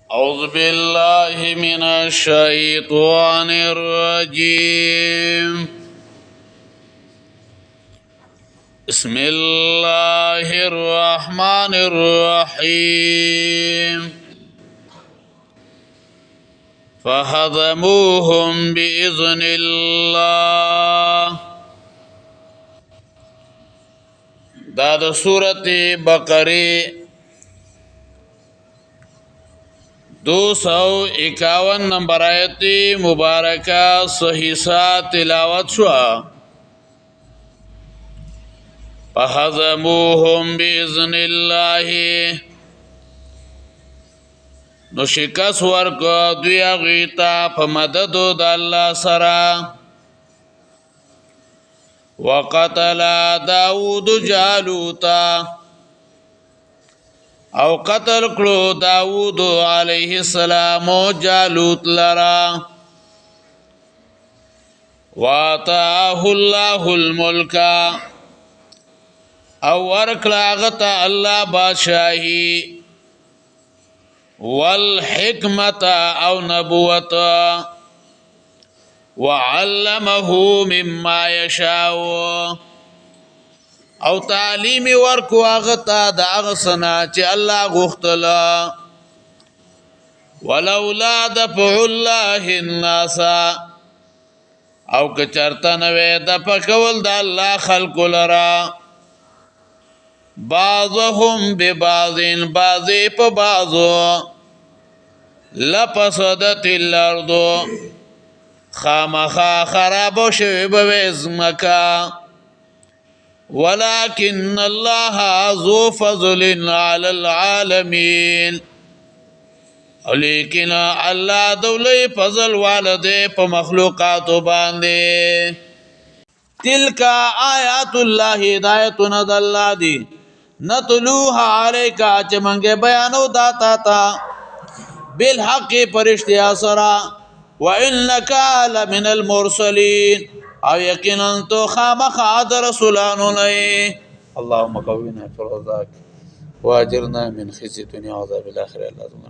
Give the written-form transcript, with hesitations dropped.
أعوذ بالله من الشيطان الرجيم. بسم الله الرحمن الرحيم. فهزموهم بإذن الله. دا سورة بقرة 251 نمبر آیت مبارکہ صحیح سا تلاوت شوا. فهزموهم بإذن الله. نو شکست ورکو دوی غیتا فمددو دا اللہ سرا. وقتل داود جالوتا او قتل کلو داود علیہ السلام جالوت لرا. واتاه الله الملک او ورکلاغتا اللہ بادشاہی. والحکمت او نبوت. وعلمه مما یشاء او تعلیم ورکو آغتا دا اغسنا چه اللہ غختلا. ولولا دفع اللہ الناس او کچرتنوے دفع کول دا اللہ خلق لرا. بعضهم ببعض بعضی پا بعضو. لپسدت الارض خامخا خرابو شوی بوزمکا. ولكن الله ذو فضل على العالمين. لیکن اللہ دولی فضل والدے پا مخلوقاتو باندے. تلک آیات اللہ ہدایتنا دا اللہ دی. نتلوها علیکا چمنگے بیانو داتا تا بالحق پرشتیا سرا. وَإِنَّكَ لَمِنَ الْمُرْسَلِينَ او یقینا تو خامخا د رسولانو نه. اللهم قونا في رضاك واجرنا من خزي الدنيا وعذاب الاخره. اللهم